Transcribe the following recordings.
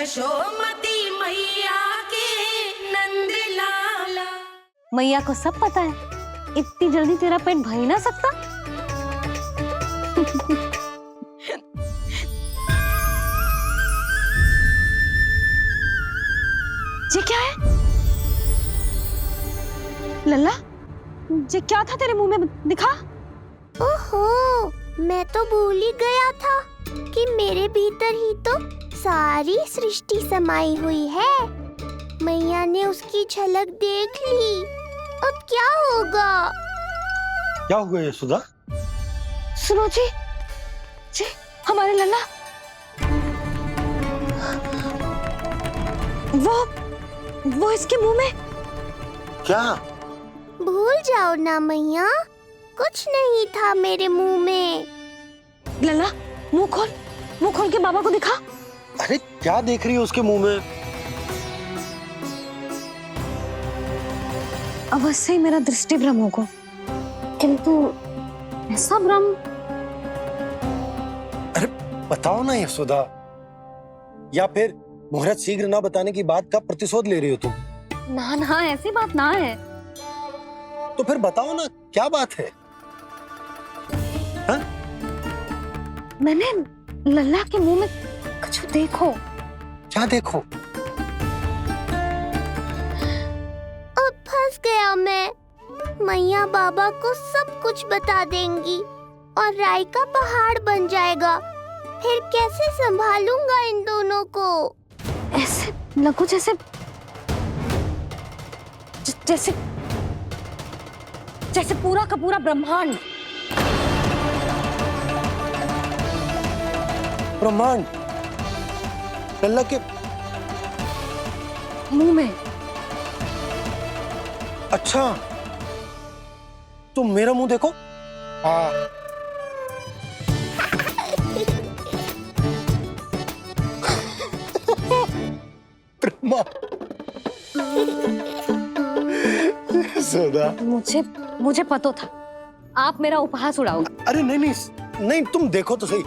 यशोमती मैया के नंद लाला। मैया को सब पता है, इतनी जल्दी तेरा पेट भर ही ना सकता। ये क्या है लल्ला? ये क्या था तेरे मुंह में, दिखा। ओहो, मैं तो भूल ही गया था कि मेरे भीतर ही तो सारी सृष्टि समाई हुई है। मैया ने उसकी झलक देख ली, अब क्या होगा? क्या हुआ यशोदा? सुनो जी, हमारे लल्ला वो इसके मुंह में। क्या? भूल जाओ ना मैया, कुछ नहीं था मेरे मुंह में। लल्ला मुंह खोल के बाबा को दिखा। अरे क्या देख रही है उसके मुंह में? अवश्य ही मेरा दृष्टि भ्रम होगा, किंतु ऐसा भ्रम। अरे बताओ ना यशोदा, या फिर मुहूर्त शीघ्र ना बताने की बात का प्रतिशोध ले रही हो तुम? ना ऐसी बात ना है। तो फिर बताओ ना क्या बात है? हा? मैंने लल्ला के मुंह में कुछ देखो। क्या देखो? अब फंस गया मैं। मैया बाबा को सब कुछ बता देंगी और राय का पहाड़ बन जाएगा। फिर कैसे संभालूंगा इन दोनों को? ऐसे लगो जैसे पूरा का पूरा ब्रह्मांड। ब्रह्मांड लल्ला के मुंह में। अच्छा, तुम मेरा मुंह देखो। हाँ। यशोदा, मुझे पता था आप मेरा उपहास उड़ाओगे। अरे नहीं, तुम देखो तो सही।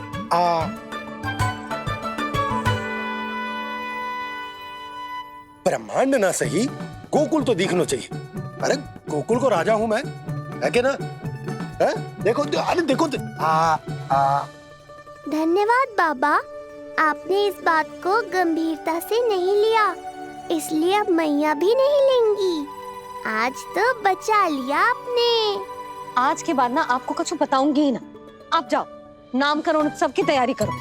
ब्रह्मांड ना सही, गोकुल तो दिखना चाहिए। अरे गोकुल को राजा हूं मैं, है कि ना? है? देखो, अरे देखो। धन्यवाद बाबा, आपने इस बात को गंभीरता से नहीं लिया, इसलिए अब मैया भी नहीं लेंगी। आज तो बचा लिया आपने। आज के बाद ना आपको कुछ बताऊंगी ही ना। आप जाओ, नामकरण उत्सव की तैयारी करो।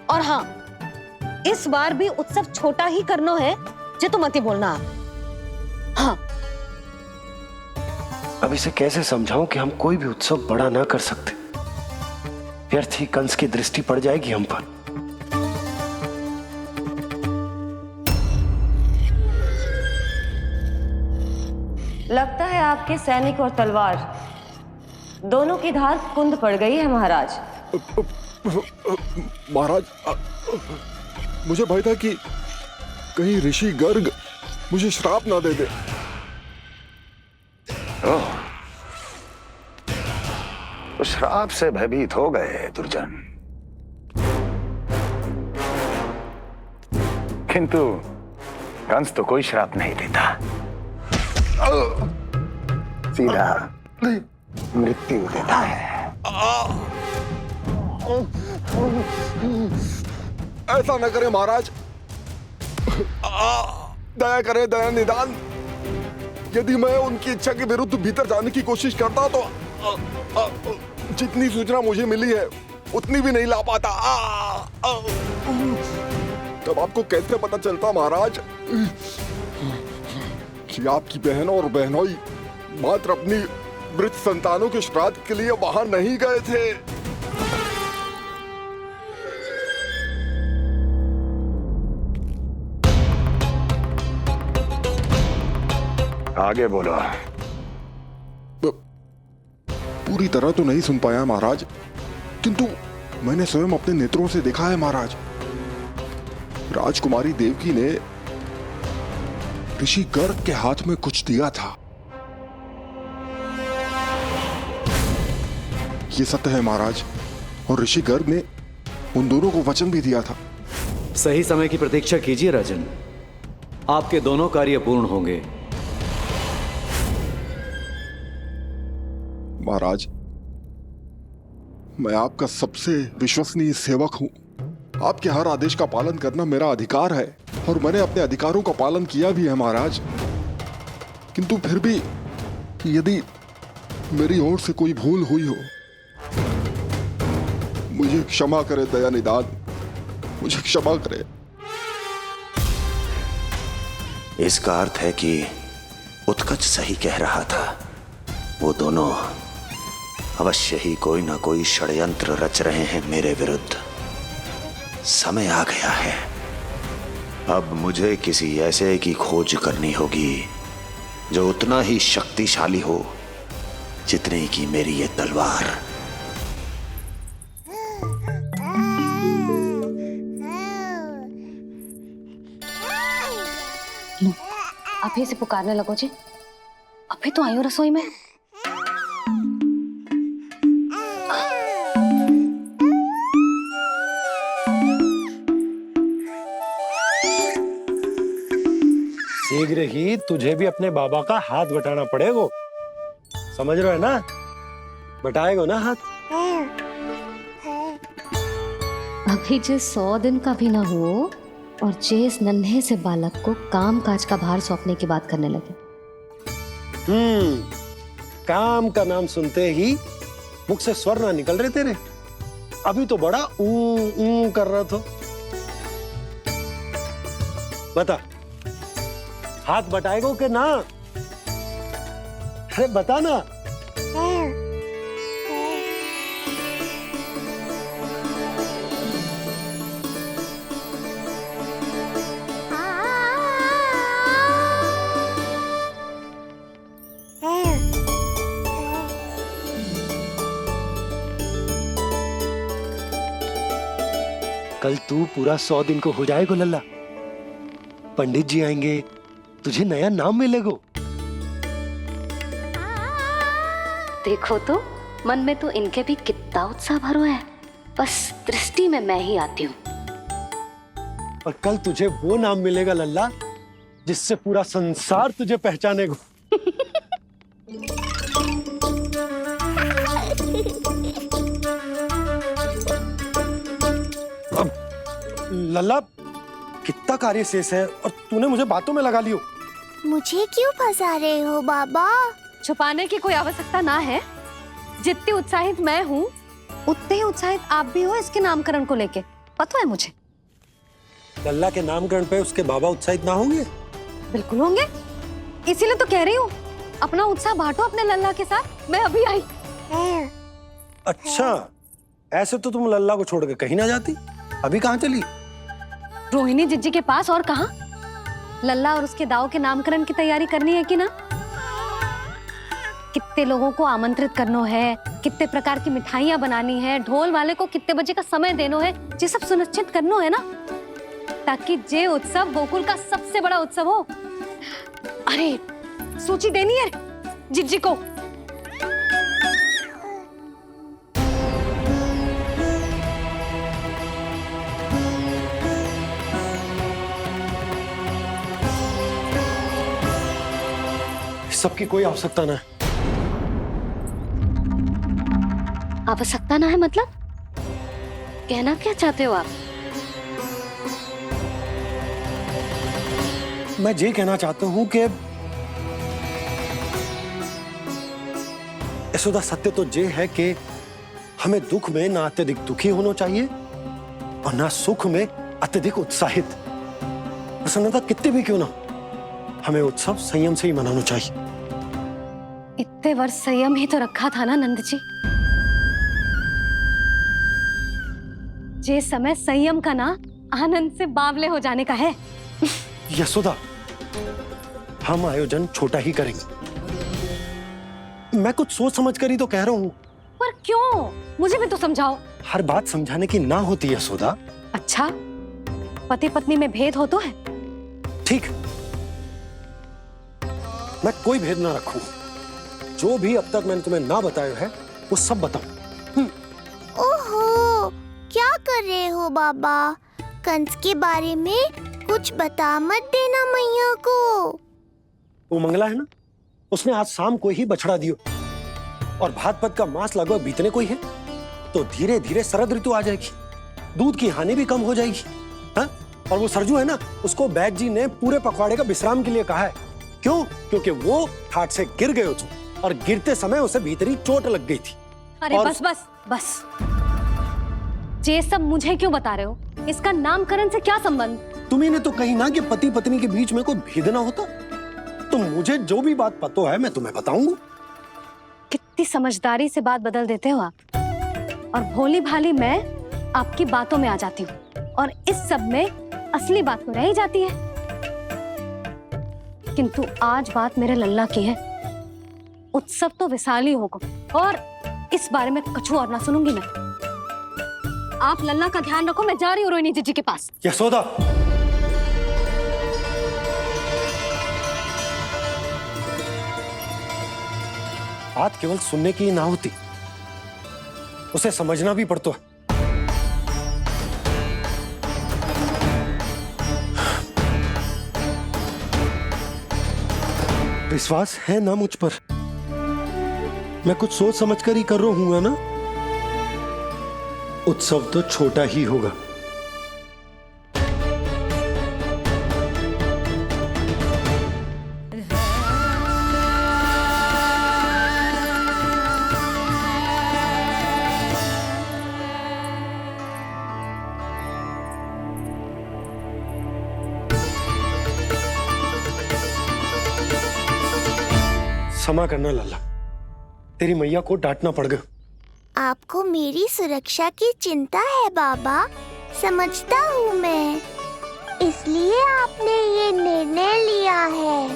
और हाँ, इस बार भी उत्सव छोटा ही करना है, जो तो मत ही बोलना आप। हाँ। अब इसे कैसे समझाऊं कि हम कोई भी उत्सव बड़ा ना कर सकते? व्यर्थ ही कंस की दृष्टि पड़ जाएगी हम पर। लगता है आपके सैनिक और तलवार दोनों की धार कुंद पड़ गई है महाराज। महाराज, मुझे भय था कि कहीं ऋषि गर्ग मुझे श्राप ना दे दे। तो श्राप से भयभीत हो गए दुर्जन, किंतु कंस तो कोई श्राप नहीं देता, सीधा मृत्यु देता है। ऐसा न करे महाराज, दया करे, दया निदान। यदि मैं उनकी इच्छा के विरुद्ध भीतर जाने की कोशिश करता तो जितनी सूचना मुझे मिली है उतनी भी नहीं ला पाता। तब आपको कैसे पता चलता महाराज कि आपकी बहन और बहनोई मात्र अपनी मृत संतानों के श्राद्ध के लिए वहां नहीं गए थे? आगे बोलो। पूरी तरह तो नहीं सुन पाया महाराज, किंतु मैंने स्वयं अपने नेत्रों से देखा है महाराज। राजकुमारी देवकी ने ऋषि गर्ग के हाथ में कुछ दिया था। ये सत्य है महाराज, और ऋषि गर्ग ने उन दोनों को वचन भी दिया था। सही समय की प्रतीक्षा कीजिए राजन, आपके दोनों कार्य पूर्ण होंगे। महाराज, मैं आपका सबसे विश्वसनीय सेवक हूं। आपके हर आदेश का पालन करना मेरा अधिकार है और मैंने अपने अधिकारों का पालन किया भी है महाराज। किंतु फिर भी यदि मेरी ओर से कोई भूल हुई हो, मुझे क्षमा करे दयानिदान, मुझे क्षमा करे। इसका अर्थ है कि उत्कच सही कह रहा था। वो दोनों अवश्य ही कोई ना कोई षड्यंत्र रच रहे हैं मेरे विरुद्ध। समय आ गया है, अब मुझे किसी ऐसे की खोज करनी होगी जो उतना ही शक्तिशाली हो जितनी की मेरी ये तलवार। अभी से पुकारने लगो जी, अभी तो आई हो रसोई में। शीघ्र ही तुझे भी अपने बाबा का हाथ बटाना पड़ेगा, समझ रहे हो ना? बटाएगो ना हाथ? अभी जो 100 दिन का भी ना हो और जिस नन्हे से बालक को काम काज का भार सौंपने की बात करने लगे। काम का नाम सुनते ही मुख से स्वर ना निकल रहे तेरे। अभी तो बड़ा ऊ कर रहा था। बता, हाथ बटाएगो कि ना? अरे बता ना। कल तू पूरा 100 दिन को हो जाएगा लल्ला। पंडित जी आएंगे, तुझे नया नाम मिलेगा। देखो तो मन में तो इनके भी कितना उत्साह भरो है, बस दृष्टि में मैं ही आती हूँ। और कल तुझे वो नाम मिलेगा लल्ला जिससे पूरा संसार तुझे पहचानेगा। अब लल्ला, कितना कार्य शेष है और तूने मुझे बातों में लगा लियो। मुझे क्यों फंसा रहे हो बाबा? छुपाने की कोई आवश्यकता ना है। जितनी उत्साहित मैं हूँ उतने ही उत्साहित आप भी हो इसके नामकरण को लेके, पता है मुझे। लल्ला के नामकरण पे उसके बाबा उत्साहित ना होंगे? बिल्कुल होंगे, इसीलिए तो कह रही हूँ अपना उत्साह बांटो अपने लल्ला के साथ। मैं अभी आई। अच्छा, ऐसे तो तुम लल्ला को छोड़ के कहीं ना जाती। अभी कहाँ चली? रोहिणी जिज्जी के पास, और कहाँ? लल्ला और उसके दाव के नामकरण की तैयारी करनी है कि ना? कितने लोगों को आमंत्रित करना है, कितने प्रकार की मिठाइयां बनानी है, ढोल वाले को कितने बजे का समय देना है, ये सब सुनिश्चित करना है ना, ताकि जे उत्सव गोकुल का सबसे बड़ा उत्सव हो। अरे सूची देनी है जिज्जी को। सबकी कोई आवश्यकता ना है। आवश्यकता ना है मतलब? कहना क्या चाहते हो आप? मैं ये कहना चाहता हूं कि यशोदा, सत्य तो ये है कि हमें दुख में ना अत्यधिक दुखी होना चाहिए और ना सुख में अत्यधिक उत्साहित। प्रसन्नता कितनी भी क्यों ना, हमें उत्सव संयम से ही मनाना चाहिए। इतने वर्ष संयम ही तो रखा था ना नंद जी। ये समय संयम का ना आनंद से बावले हो जाने का है। यशोदा, हम आयोजन छोटा ही करेंगे। मैं कुछ सोच समझ कर ही तो कह रहा हूँ। पर क्यों? मुझे भी तो समझाओ। हर बात समझाने की ना होती है यशोदा। अच्छा, पति पत्नी में भेद हो तो है? ठीक, मैं कोई भेद ना रखूं। जो भी अब तक मैंने तुम्हें ना बताया है वो सब बताऊं। ओहो, क्या कर रहे हो बाबा? कंस के बारे में कुछ बता मत देना मैया को। वो मंगला है ना, उसने आज शाम को ही बछड़ा दियो और भात पद का मांस लगभग बीतने को ही है, तो धीरे धीरे शरद ऋतु आ जाएगी, दूध की हानि भी कम हो जाएगी। हाँ? और वो सरजू है ना, उसको बैद जी ने पूरे पखवाड़े का विश्राम के लिए कहा है। क्यों? क्योंकि वो ठाट से गिर गए थे और गिरते समय उसे भीतरी चोट लग गई थी। अरे और... बस बस बस, ये सब मुझे क्यों बता रहे हो? इसका नामकरण से क्या संबंध? तुम्ही ने तो कही ना कि पति पत्नी के बीच में कोई भेद ना होता, तो मुझे जो भी बात पता है मैं तुम्हें बताऊंगा। कितनी समझदारी से बात बदल देते हो आप, और भोली भाली मैं आपकी बातों में आ जाती हूँ और इस सब में असली बात तो रह ही जाती है। किंतु आज बात मेरे लल्ला की है, उत्सव तो विशाल ही होगा और इस बारे में कछु और ना सुनूंगी मैं। आप लल्ला का ध्यान रखो, मैं जा रही हूँ रोहिणी जीजी के पास। यशोदा, बात केवल सुनने की ना होती, उसे समझना भी पड़ता है। विश्वास है ना मुझ पर? मैं कुछ सोच समझ कर ही कर रहा हूँ ना। उत्सव तो छोटा ही होगा, क्षमा करना लल्ला, तेरी मैया को डांटना पड़ गया। आपको मेरी सुरक्षा की चिंता है बाबा, समझता हूँ मैं, इसलिए आपने ये निर्णय लिया है।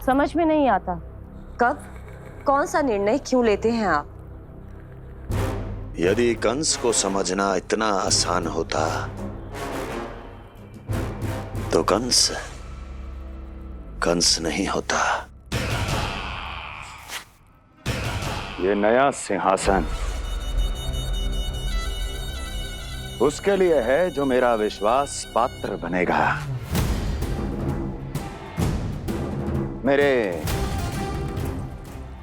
समझ में नहीं आता, कब कौन सा निर्णय क्यों लेते हैं आप? यदि कंस को समझना इतना आसान होता तो कंस नहीं होता। ये नया सिंहासन उसके लिए है जो मेरा विश्वास पात्र बनेगा। मेरे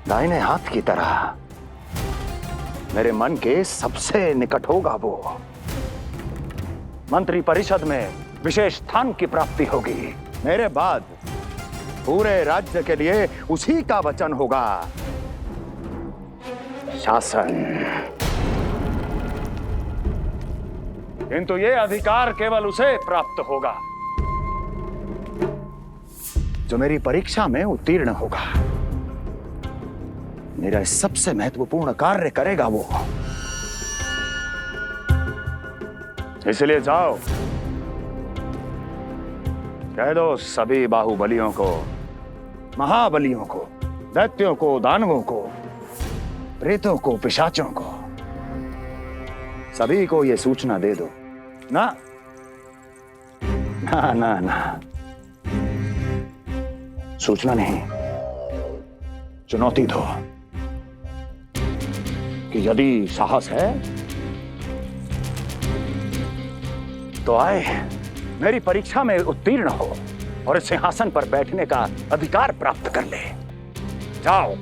दाहिने हाथ की तरह मेरे मन के सबसे निकट होगा वो। मंत्री परिषद में विशेष स्थान की प्राप्ति होगी। मेरे बाद पूरे राज्य के लिए उसी का वचन होगा। शासन। किंतु ये अधिकार केवल उसे प्राप्त होगा जो मेरी परीक्षा में उत्तीर्ण होगा, मेरा सबसे महत्वपूर्ण कार्य करेगा वो। इसलिए जाओ, कह दो सभी बाहुबलियों को, महाबलियों को, दैत्यों को, दानवों को, प्रेतों को, पिशाचों को, सभी को यह सूचना दे दो ना ना ना ना, सूचना नहीं, चुनौती दो कि यदि साहस है तो आए, मेरी परीक्षा में उत्तीर्ण हो और इस सिंहासन पर बैठने का अधिकार प्राप्त कर ले। जाओ।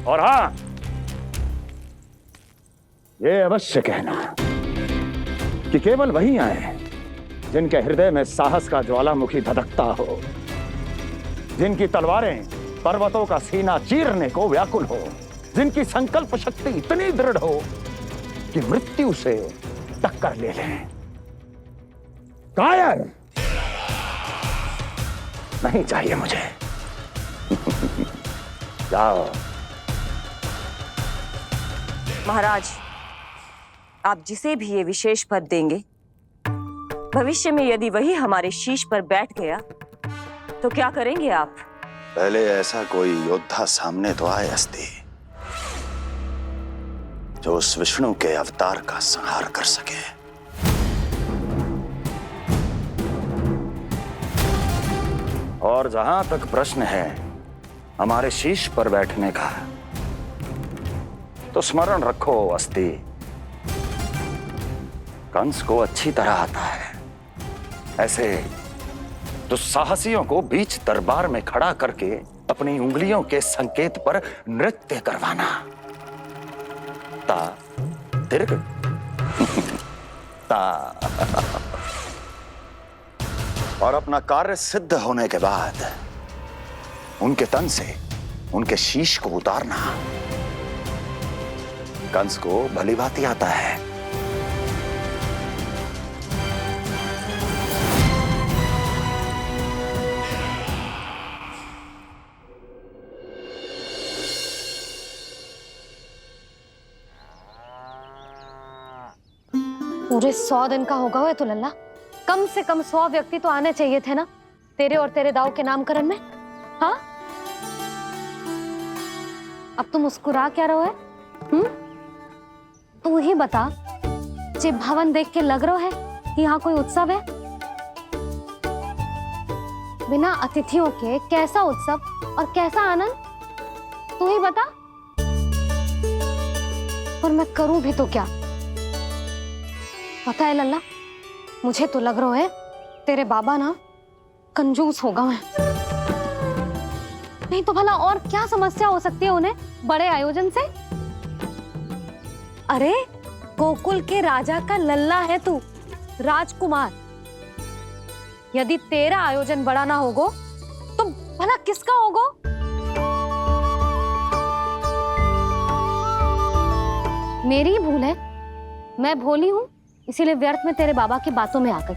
और हां, ये अवश्य कहना कि केवल वही आए जिनके हृदय में साहस का ज्वालामुखी धधकता हो, जिनकी तलवारें पर्वतों का सीना चीरने को व्याकुल हो, जिनकी संकल्प शक्ति इतनी दृढ़ हो कि मृत्यु से टक्कर ले लें। कायर नहीं चाहिए मुझे। जाओ। महाराज, आप जिसे भी ये विशेष पद देंगे, भविष्य में यदि वही हमारे शीश पर बैठ गया तो क्या करेंगे आप? पहले ऐसा कोई योद्धा सामने तो आए अस्ति, जो उस विष्णु के अवतार का संहार कर सके। और जहां तक प्रश्न है हमारे शीश पर बैठने का, तो स्मरण रखो अस्ति, कंस को अच्छी तरह आता है ऐसे दुस्साहसियों को बीच दरबार में खड़ा करके अपनी उंगलियों के संकेत पर नृत्य करवाना। ता दीर्घ ता। और अपना कार्य सिद्ध होने के बाद उनके तन से उनके शीश को उतारना। कंस को भली भांति आता है। पूरे 100 दिन का होगा हुआ तो लल्ला, कम से कम 100 व्यक्ति तो आने चाहिए थे ना तेरे और तेरे दाऊ के नामकरण में। हाँ, अब तुम मुस्कुरा क्या रहो है? तू ही बता, जे भवन देख के लग रहा है कि यहाँ कोई उत्सव है? बिना अतिथियों के कैसा उत्सव और कैसा आनंद, तू ही बता। पर मैं करूं भी तो क्या? पता है लल्ला, मुझे तो लग रहा है तेरे बाबा ना कंजूस होगा मैं। नहीं तो भला और क्या समस्या हो सकती है उन्हें बड़े आयोजन से? अरे गोकुल के राजा का लल्ला है तू, राजकुमार। यदि तेरा आयोजन बड़ा ना होगो तो भला किसका होगो? मेरी भूल है, मैं भोली हूं, इसीलिए व्यर्थ में तेरे बाबा की बातों में आ गई।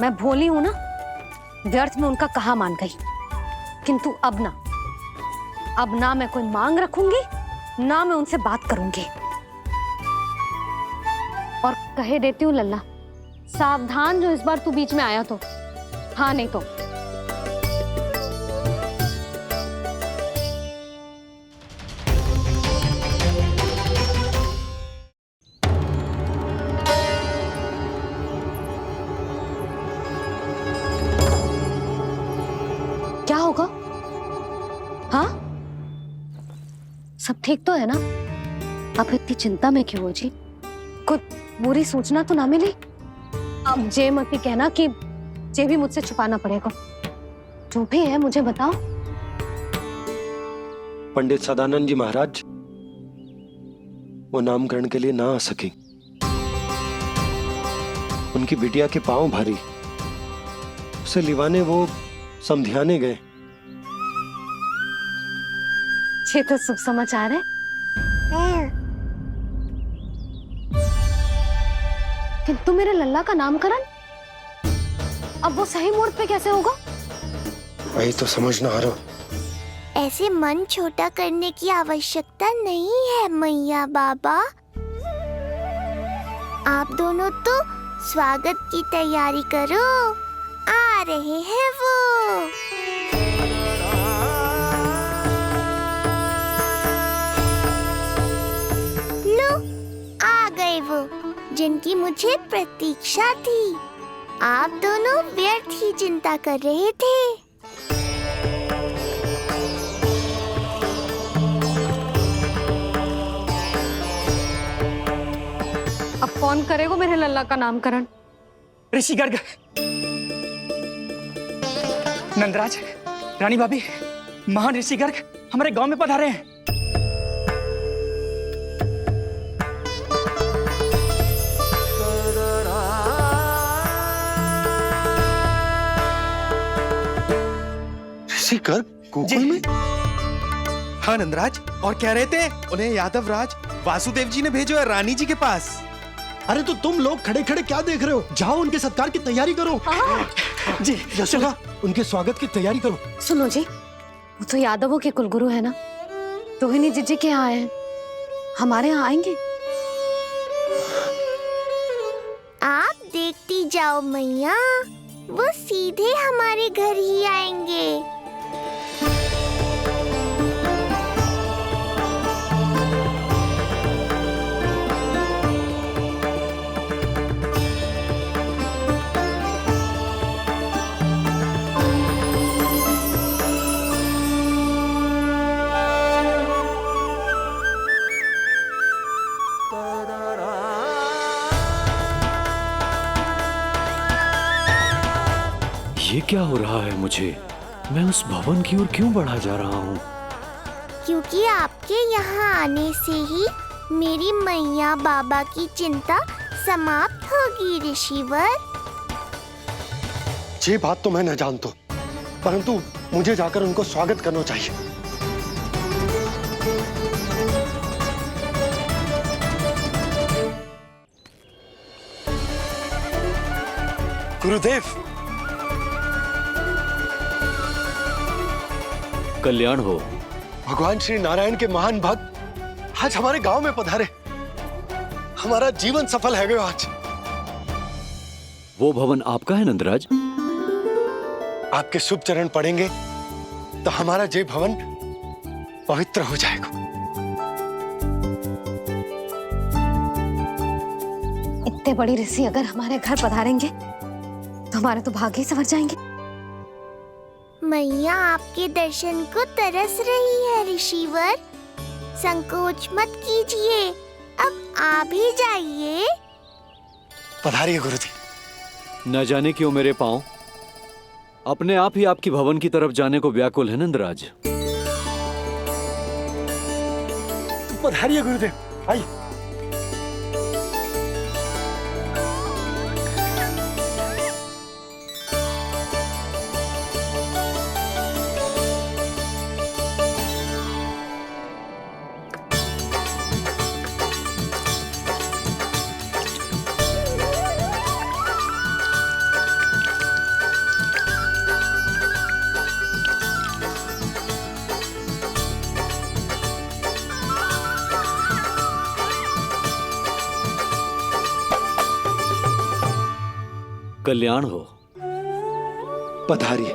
मैं भोली हूं ना, व्यर्थ में उनका कहा मान गई। किंतु अब ना मैं कोई मांग रखूंगी, ना मैं उनसे बात करूंगी। और कहे देती हूँ लल्ला, सावधान जो इस बार तू बीच में आया तो। हाँ नहीं तो क्या होगा? हाँ, सब ठीक तो है ना? आप इतनी चिंता में क्यों हो जी? कुछ बुरी सूचना तो ना मिली? अब जे मत कहना कि जे भी मुझसे छुपाना पड़ेगा। जो भी है मुझे बताओ। पंडित सदानंद जी महाराज वो नामकरण के लिए ना आ सके। उनकी बिटिया के पांव भारी, उसे लिवाने वो समझाने गए। ये तो शुभ समाचार है। किंतु मेरे लल्ला का नामकरण अब वो सही मुहूर्त पे कैसे होगा? वही तो समझ ना आ रहा। ऐसे मन छोटा करने की आवश्यकता नहीं है मैया बाबा। आप दोनों तो स्वागत की तैयारी करो, आ रहे हैं वो। लो, आ गए वो जिनकी मुझे प्रतीक्षा थी। आप दोनों व्यर्थ ही चिंता कर रहे थे। अब कौन करेगा मेरे लल्ला का नामकरण? ऋषि गर्ग, नंदराज, रानी भाभी, महान ऋषि गर्ग हमारे गांव में पधारे हैं। ऋषि गर्ग गोकुल में? हाँ नंदराज, और कह रहे थे उन्हें यादव राज वासुदेव जी ने भेजो है रानी जी के पास। अरे तो तुम लोग खड़े खड़े क्या देख रहे हो? जाओ उनके सत्कार की तैयारी करो। जी यशोदा, उनके स्वागत की तैयारी करो। सुनो जी, वो तो यादवों के कुलगुरु है ना, रोहिणी जीजी के यहाँ आए हैं, हमारे यहाँ आएंगे। आप देखती जाओ मैया, वो सीधे हमारे घर ही आएंगे। ये क्या हो रहा है मुझे? मैं उस भवन की ओर क्यों बढ़ा जा रहा हूँ? क्योंकि आपके यहाँ आने से ही मेरी मैया बाबा की चिंता समाप्त होगी ऋषिवर। ये बात तो मैं न जानता, परंतु मुझे जाकर उनको स्वागत करना चाहिए। गुरुदेव, कल्याण हो। भगवान श्री नारायण के महान भक्त आज हमारे गांव में पधारे। हमारा जीवन सफल है गयो आज। वो भवन आपका है नंदराज? आपके शुभ चरण पड़ेंगे तो हमारा जय भवन पवित्र हो जाएगा। इतने बड़ी ऋषि अगर हमारे घर पधारेंगे तो हमारे तो भाग्य ही संवर जाएंगे। मैया आपके दर्शन को तरस रही है ऋषिवर। संकोच मत कीजिए, अब आप ही जाइए। पधारिए गुरुदेव। न जाने क्यों मेरे पांव अपने आप ही आपकी भवन की तरफ जाने को व्याकुल है नंदराज। पधारिए गुरुदेव, आइए। कल्याण हो। पधारिए।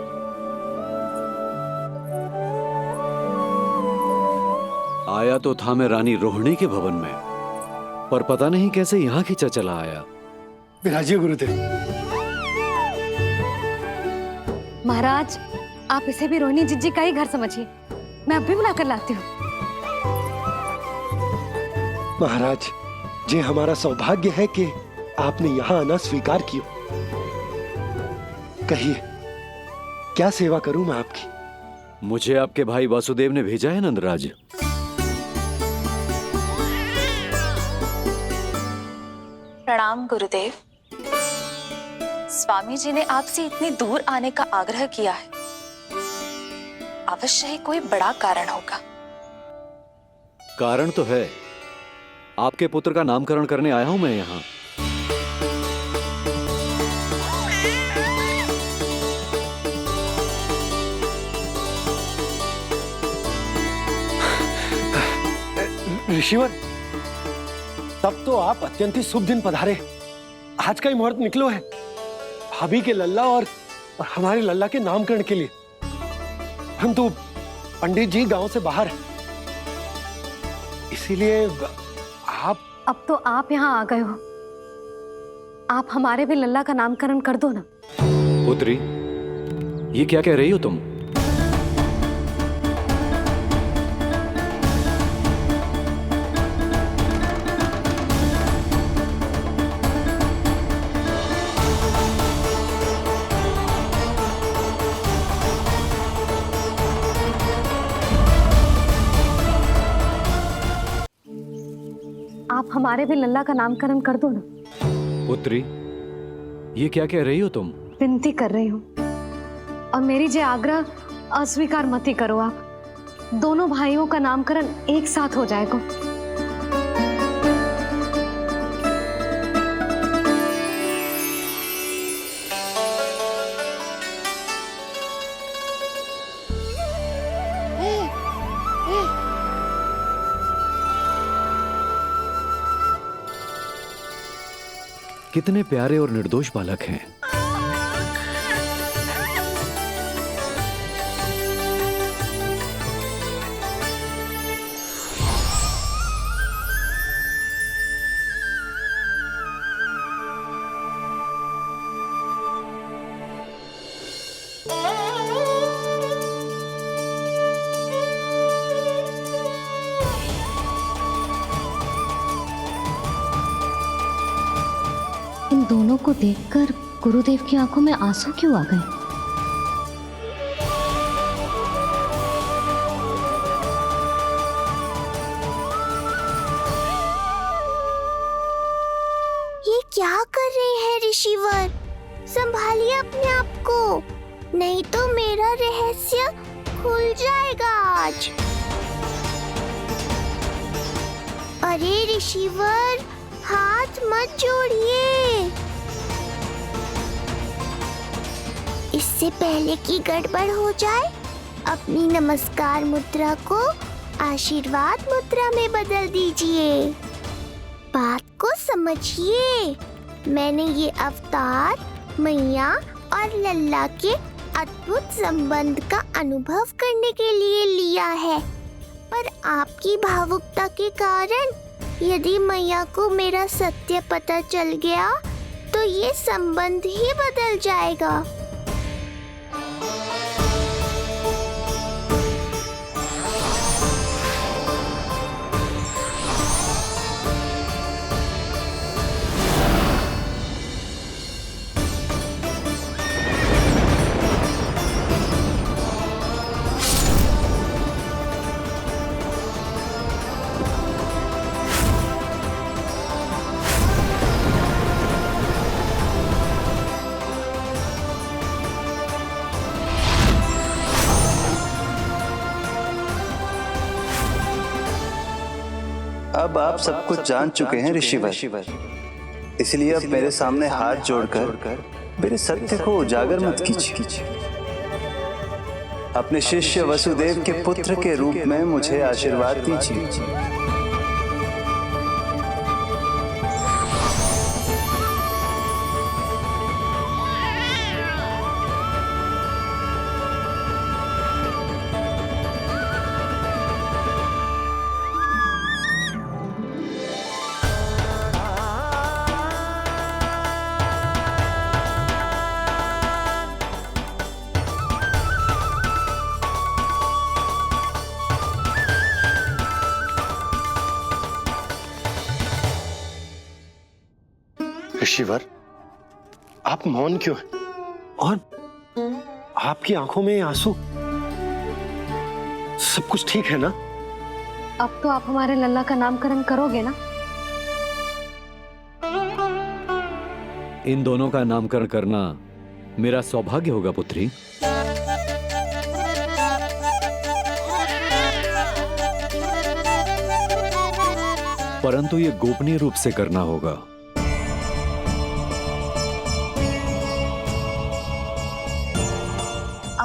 आया तो था मैं रानी रोहिणी के भवन में, पर पता नहीं कैसे यहाँ खींचा चला आया। विराजिए गुरुदेव। महाराज, आप इसे भी रोहिणी जिज्जी का ही घर समझिए। मैं अब भी बुलाकर लाती हूँ। महाराज, ये हमारा सौभाग्य है कि आपने यहाँ आना स्वीकार किया। कहिए, क्या सेवा करूं मैं आपकी? मुझे आपके भाई वासुदेव ने भेजा है नंदराज। प्रणाम गुरुदेव। स्वामी जी ने आपसे इतनी दूर आने का आग्रह किया है। अवश्य ही कोई बड़ा कारण होगा। कारण तो है। आपके पुत्र का नामकरण करने आया हूं मैं यहाँ। ऋषिवर, तब तो आप अत्यंत ही शुभ दिन पधारे। आज का ही मुहूर्त निकलो है भाभी के लल्ला और हमारे लल्ला के नामकरण के लिए। परंतु पंडित जी गांव से बाहर है, इसीलिए आप। अब तो आप यहाँ आ गए हो, आप हमारे भी लल्ला का नामकरण कर दो ना। पुत्री, ये क्या कह रही हो तुम? आप हमारे भी लल्ला का नामकरण कर दो ना। पुत्री, ये क्या कह रही हो तुम? विनती कर रही हूँ, और मेरी जे आग्रह अस्वीकार मत ही करो। आप दोनों भाइयों का नामकरण एक साथ हो जाएगा। कितने प्यारे और निर्दोष बालक हैं। इन दोनों को देखकर गुरुदेव की आंखों में आंसू क्यों आ गए? ये क्या कर रहे हैं ऋषिवर? संभालिए अपने आप को, नहीं तो मेरा रहस्य खुल जाएगा आज। अरे ऋषिवर, हाथ मत जोड़िए। इससे पहले कि गड़बड़ हो जाए, अपनी नमस्कार मुद्रा को आशीर्वाद मुद्रा में बदल दीजिए। बात को समझिए। मैंने ये अवतार मैया और लल्ला के अद्भुत संबंध का अनुभव करने के लिए लिया है, पर आपकी भावुकता के कारण यदि मैया को मेरा सत्य पता चल गया तो ये संबंध ही बदल जाएगा। अब आप सब कुछ जान चुके हैं ऋषिवर, इसलिए अब मेरे सामने हाथ जोड़कर मेरे सत्य को उजागर मत कीजिए। अपने शिष्य वसुदेव के पुत्र के रूप में मुझे आशीर्वाद दीजिए। ऋषिवर, आप मौन क्यों हैं? और आपकी आंखों में आंसू? सब कुछ ठीक है ना? अब तो आप हमारे लल्ला का नामकरण करोगे ना? इन दोनों का नामकरण करना मेरा सौभाग्य होगा पुत्री। परंतु ये गोपनीय रूप से करना होगा।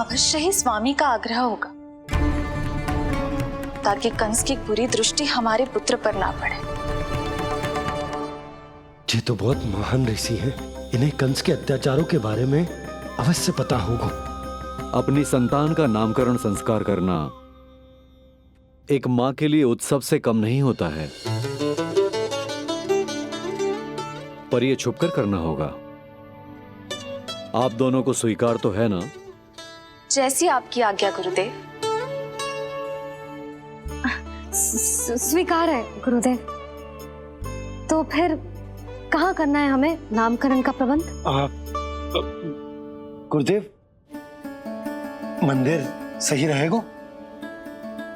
अवश्य ही स्वामी का आग्रह होगा, ताकि कंस की बुरी दृष्टि हमारे पुत्र पर ना पड़े। ये तो बहुत महान ऋषि हैं, इन्हें कंस के अत्याचारों के बारे में अवश्य पता होगा। अपनी संतान का नामकरण संस्कार करना एक मां के लिए उत्सव से कम नहीं होता है, पर यह छुपकर करना होगा। आप दोनों को स्वीकार तो है ना? जैसी आपकी आज्ञा गुरुदेव। स्वीकार है गुरुदेव। तो फिर कहाँ करना है हमें नामकरण का प्रबंध? गुरुदेव, मंदिर सही रहेगा?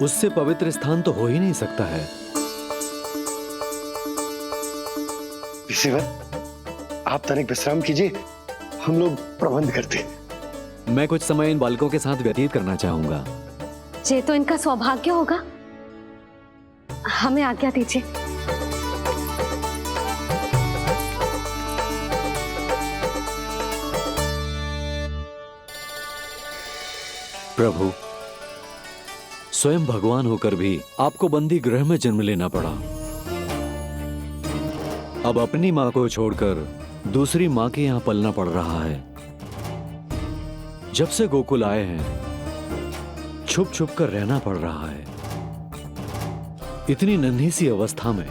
उससे पवित्र स्थान तो हो ही नहीं सकता है। ऋषिवर, आप तनिक विश्राम कीजिए, हम लोग प्रबंध करते हैं। मैं कुछ समय इन बालकों के साथ व्यतीत करना चाहूंगा। ये तो इनका सौभाग्य होगा। हमें आज्ञा दीजिए। प्रभु, स्वयं भगवान होकर भी आपको बंदी गृह में जन्म लेना पड़ा। अब अपनी मां को छोड़कर दूसरी मां के यहां पलना पड़ रहा है। जब से गोकुल आए हैं, छुप छुप कर रहना पड़ रहा है। इतनी नन्ही सी अवस्था में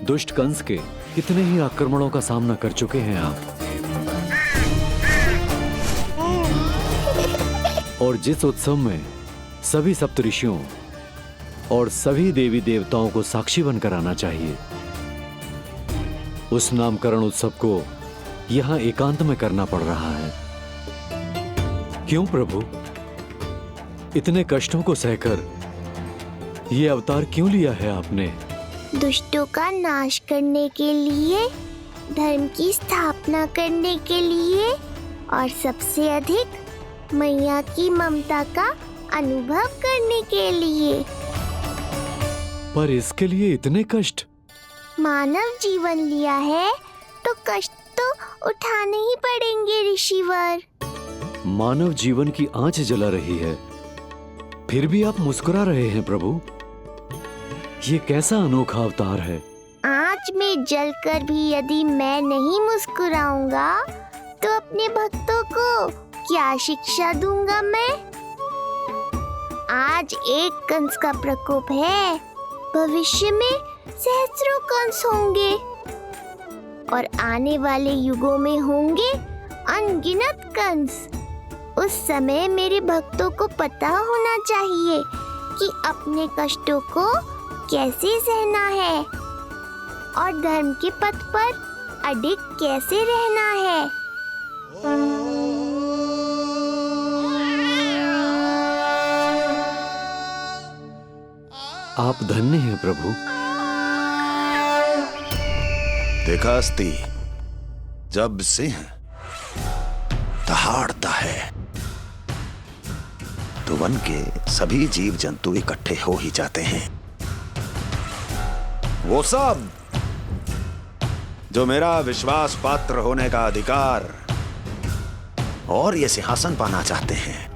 दुष्ट कंस के कितने ही आक्रमणों का सामना कर चुके हैं आप। और जिस उत्सव में सभी सप्तऋषियों और सभी देवी देवताओं को साक्षी बनकर आना चाहिए, उस नामकरण उत्सव को यहां एकांत में करना पड़ रहा है। क्यों प्रभु? इतने कष्टों को सहकर ये अवतार क्यों लिया है आपने? दुष्टों का नाश करने के लिए, धर्म की स्थापना करने के लिए और सबसे अधिक मैया की ममता का अनुभव करने के लिए। पर इसके लिए इतने कष्ट? मानव जीवन लिया है तो कष्ट तो उठाने ही पड़ेंगे ऋषिवर। मानव जीवन की आंच जला रही है, फिर भी आप मुस्कुरा रहे हैं प्रभु। ये कैसा अनोखा अवतार है? आंच में जलकर भी यदि मैं नहीं मुस्कुराऊंगा तो अपने भक्तों को क्या शिक्षा दूंगा मैं? आज एक कंस का प्रकोप है, भविष्य में सहस्रों कंस होंगे और आने वाले युगों में होंगे अनगिनत कंस। उस समय मेरे भक्तों को पता होना चाहिए कि अपने कष्टों को कैसे सहना है और धर्म के पथ पर अडिग कैसे रहना है। आप धन्य हैं प्रभु। देखा अस्ति, जब सिंह दहाड़ता है तो वन के सभी जीव जंतु इकट्ठे हो ही जाते हैं। वो सब जो मेरा विश्वास पात्र होने का अधिकार और ये सिंहासन पाना चाहते हैं,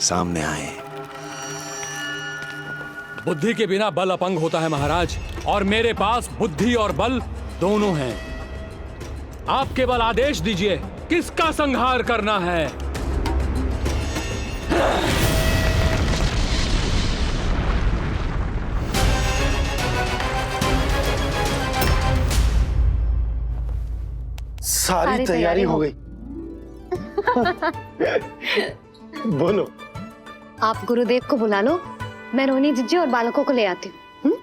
सामने आए। बुद्धि के बिना बल अपंग होता है महाराज, और मेरे पास बुद्धि और बल दोनों हैं। आप केवल आदेश दीजिए किसका संहार करना है। सारी तैयारी हो गई। बोलो। आप गुरुदेव को बुला लो, मैं रोहिणी जीजी और बालकों को ले आती हूँ।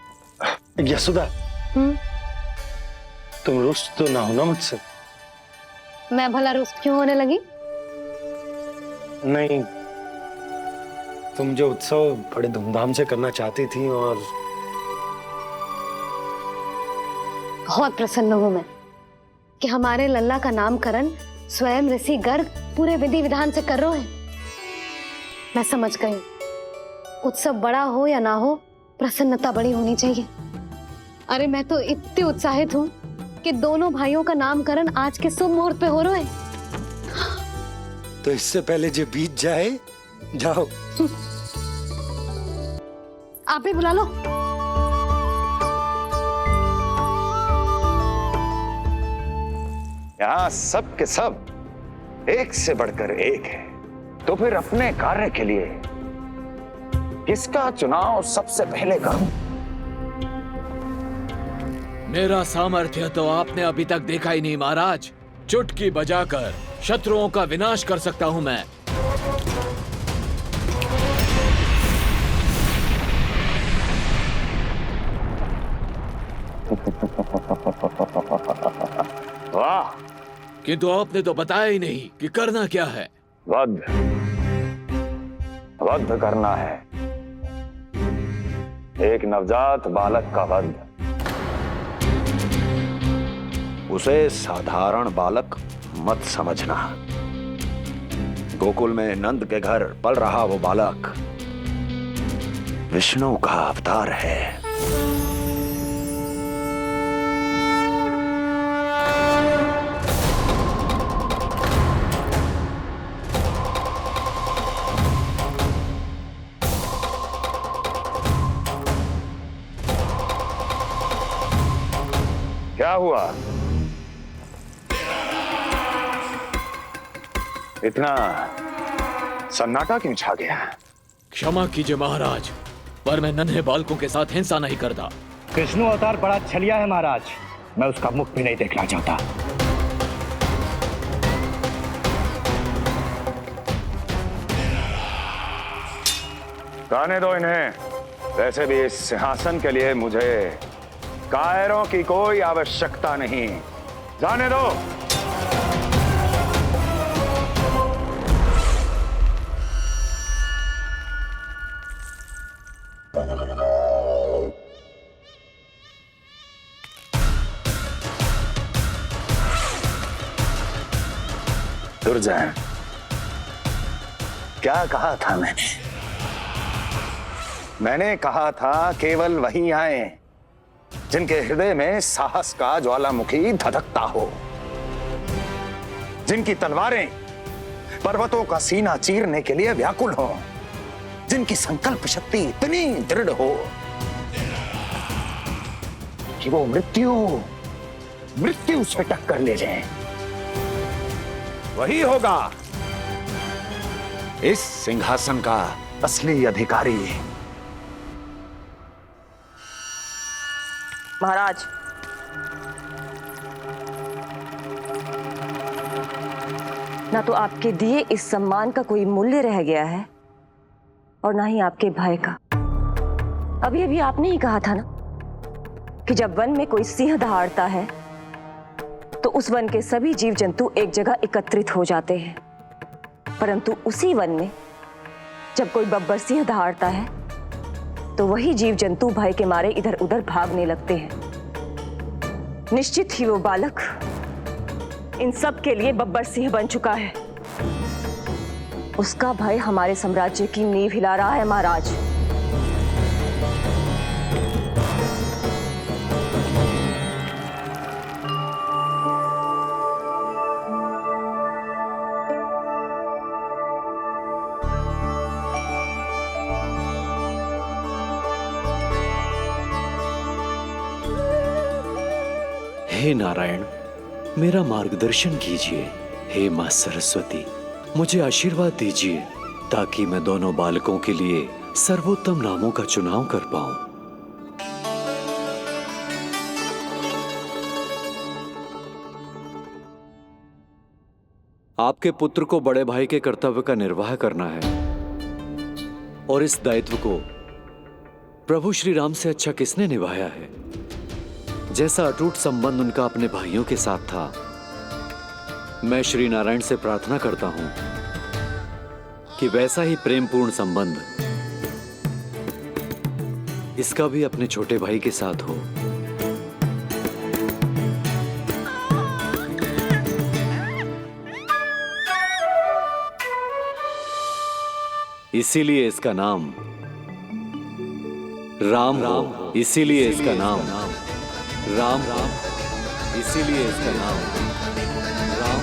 यशोदा, तुम रुष्ट तो ना हो ना मुझसे? मैं भला रुष्ट क्यों होने लगी? नहीं, तुम जो उत्सव बड़े धूमधाम से करना चाहती थी और बहुत प्रसन्न हूँ मैं कि हमारे लल्ला का नामकरण स्वयं ऋषि गर्ग पूरे विधि विधान से कर रहे हैं। मैं समझ गई, उत्सव बड़ा हो या ना हो, प्रसन्नता बड़ी होनी चाहिए। अरे मैं तो इतनी उत्साहित हूँ कि दोनों भाइयों का नामकरण आज के शुभ मुहूर्त पे हो रहा है। तो इससे पहले जो बीत जाए, जाओ। आप भी बुला लो। यहाँ सब के सब एक से बढ़कर एक है, तो फिर अपने कार्य के लिए किसका चुनाव सबसे पहले करूं? मेरा सामर्थ्य तो आपने अभी तक देखा ही नहीं महाराज। चुटकी बजाकर शत्रुओं का विनाश कर सकता हूं मैं। वाह! किंतु आपने तो बताया ही नहीं कि करना क्या है। वध करना है, एक नवजात बालक का वध। उसे साधारण बालक मत समझना। गोकुल में नंद के घर पल रहा वो बालक विष्णु का अवतार है। क्या हुआ? इतना सन्नाटा क्यों छा गया? क्षमा कीजिए महाराज, पर मैं नन्हे बालकों के साथ हिंसा नहीं करता। विष्णु अवतार बड़ा छलिया है महाराज, मैं उसका मुख भी नहीं देखना चाहता। गाने दो इन्हें। वैसे भी इस सिंहासन के लिए मुझे कायरों की कोई आवश्यकता नहीं, जाने दो। दुर्जन, क्या कहा था मैंने कहा था केवल वही आए जिनके हृदय में साहस का ज्वालामुखी धधकता हो, जिनकी तलवारें पर्वतों का सीना चीरने के लिए व्याकुल हो, जिनकी संकल्प शक्ति इतनी दृढ़ हो कि वो मृत्यु से टक्कर ले जाए। वही होगा इस सिंहासन का असली अधिकारी। महाराज, ना तो आपके दिए इस सम्मान का कोई मूल्य रह गया है और ना ही आपके भय का। अभी अभी आपने ही कहा था ना कि जब वन में कोई सिंह दहाड़ता है तो उस वन के सभी जीव जंतु एक जगह एकत्रित हो जाते हैं, परंतु उसी वन में जब कोई बब्बर सिंह दहाड़ता है तो वही जीव जंतु भय के मारे इधर उधर भागने लगते हैं। निश्चित ही वो बालक इन सब के लिए बब्बर सिंह बन चुका है। उसका भय हमारे साम्राज्य की नींव हिला रहा है महाराज। हे नारायण, मेरा मार्गदर्शन कीजिए। हे मां सरस्वती, मुझे आशीर्वाद दीजिए ताकि मैं दोनों बालकों के लिए सर्वोत्तम नामों का चुनाव कर पाऊं। आपके पुत्र को बड़े भाई के कर्तव्य का निर्वाह करना है और इस दायित्व को प्रभु श्री राम से अच्छा किसने निभाया है? जैसा अटूट संबंध उनका अपने भाइयों के साथ था, मैं श्री नारायण से प्रार्थना करता हूं कि वैसा ही प्रेमपूर्ण संबंध इसका भी अपने छोटे भाई के साथ हो। इसीलिए इसका नाम राम हो, इसीलिए इसका नाम राम, इसीलिए इसका नाम राम।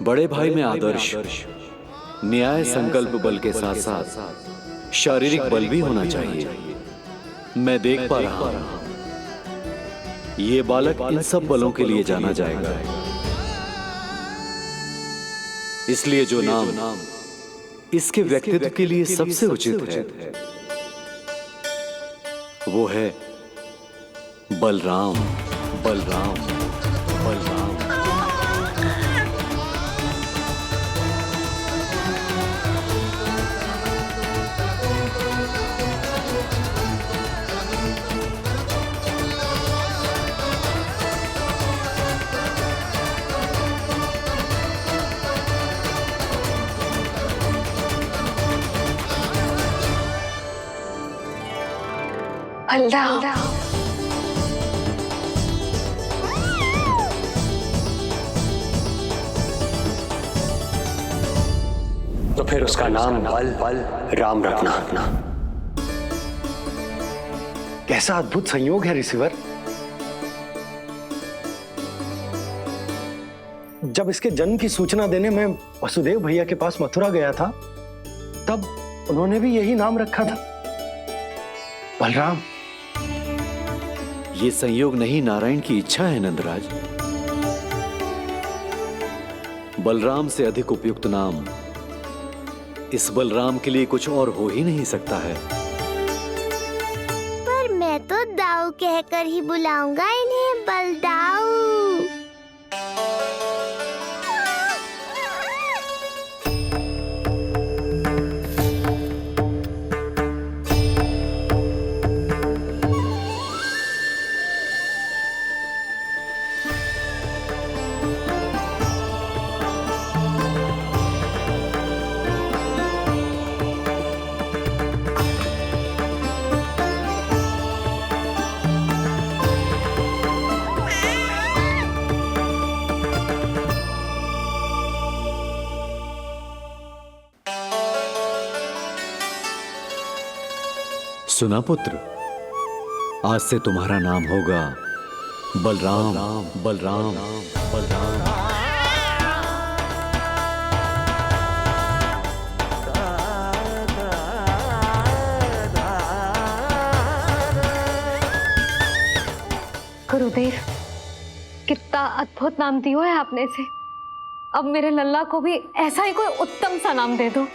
बड़े भाई में आदर्श, न्याय, संकल्प बल के साथ साथ शारीरिक बल भी होना चाहिए। मैं देख पा रहा हूं ये बालक इन सब बलों के लिए जाना जाएगा। इसलिए जो नाम इसके व्यक्तित्व के लिए सबसे उचित है वो है बलराम, बलराम, बलराम। तो फिर उसका नाम बल राम रखना। कैसा अद्भुत संयोग है रिसीवर। जब इसके जन्म की सूचना देने मैं वसुदेव भैया के पास मथुरा गया था तब उन्होंने भी यही नाम रखा था, बलराम। ये संयोग नहीं, नारायण की इच्छा है नंदराज। बलराम से अधिक उपयुक्त नाम इस बलराम के लिए कुछ और हो ही नहीं सकता है। पर मैं तो दाऊ कहकर ही बुलाऊंगा इन्हें, बलदाऊ। सुना पुत्र, आज से तुम्हारा नाम होगा बलराम। बलराम बलराम। गुरुदेव, कितना अद्भुत नाम दिया है आपने इसे। अब मेरे लल्ला को भी ऐसा ही कोई उत्तम सा नाम दे दो।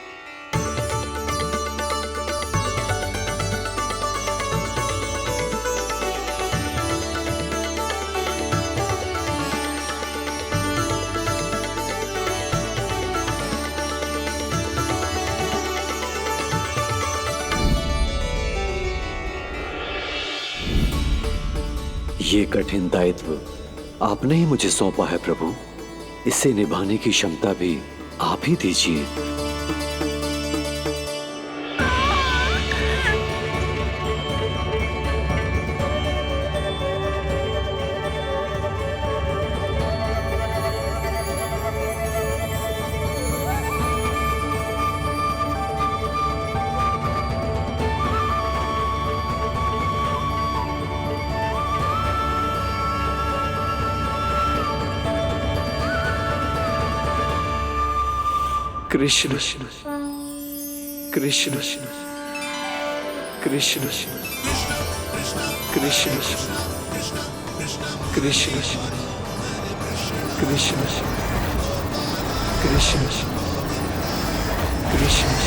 ये कठिन दायित्व आपने ही मुझे सौंपा है प्रभु, इसे निभाने की क्षमता भी आप ही दीजिए। कृष्ण कृष्ण कृष्ण कृष्ण कृष्ण कृष्ण कृष्ण कृष्ण कृष्ण।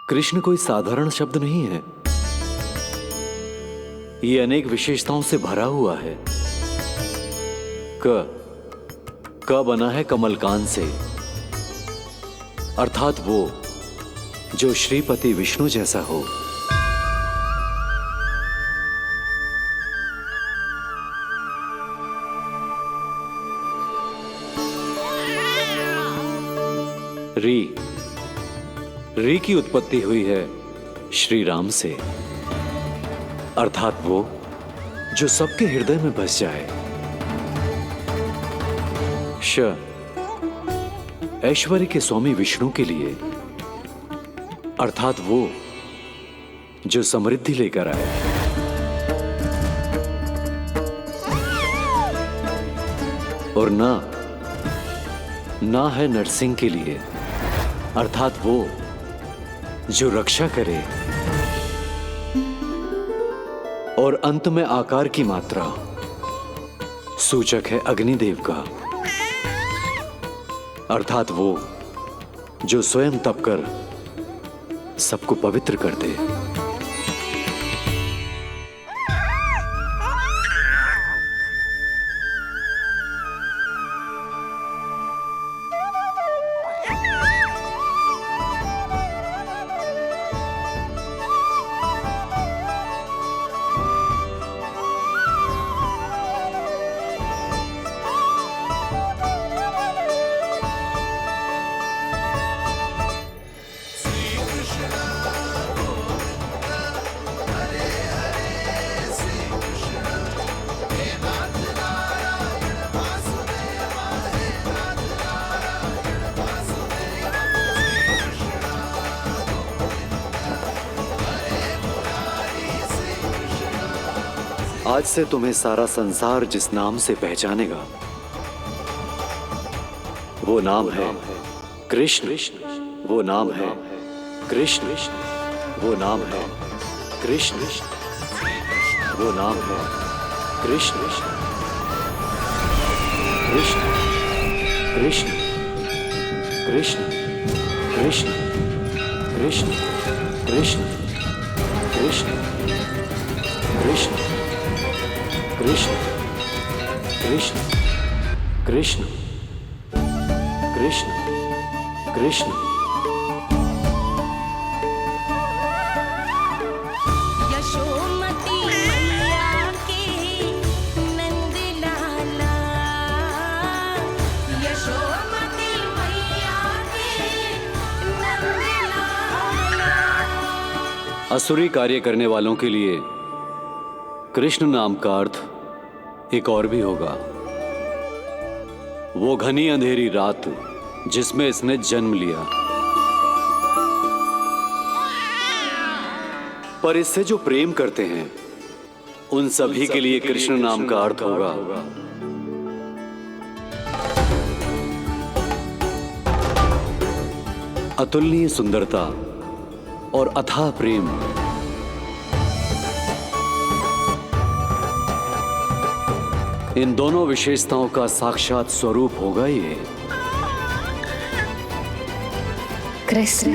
कृष्ण कोई साधारण शब्द नहीं है, ये अनेक विशेषताओं से भरा हुआ है। क बना है कमलकांत से, अर्थात वो जो श्रीपति विष्णु जैसा हो। री की उत्पत्ति हुई है श्री राम से, अर्थात वो जो सबके हृदय में बस जाए। ऐश्वर्य के स्वामी विष्णु के लिए, अर्थात वो जो समृद्धि लेकर आए। और ना है नरसिंह के लिए, अर्थात वो जो रक्षा करे। और अंत में आकार की मात्रा सूचक है अग्निदेव का, अर्थात वो जो स्वयं तप कर सबको पवित्र कर दे। आज से तुम्हें सारा संसार जिस नाम से पहचानेगा वो नाम है कृष्ण। वो नाम है कृष्ण। वो नाम है कृष्ण। वो नाम है कृष्ण। कृष्ण कृष्ण कृष्ण कृष्ण कृष्ण कृष्ण कृष्ण कृष्ण कृष्ण कृष्ण कृष्ण कृष्ण कृष्ण। यशोमती मैया के नंद लाला, यशोमती मैया के नंद लाला। असुरी कार्य करने वालों के लिए कृष्ण नाम का अर्थ एक और भी होगा। वो घनी अंधेरी रात जिसमें इसने जन्म लिया, पर इससे जो प्रेम करते हैं उन सभी के लिए कृष्ण नाम का अर्थ होगा अतुलनीय सुंदरता और अथाह प्रेम। इन दोनों विशेषताओं का साक्षात स्वरूप होगा ये कृष्ण।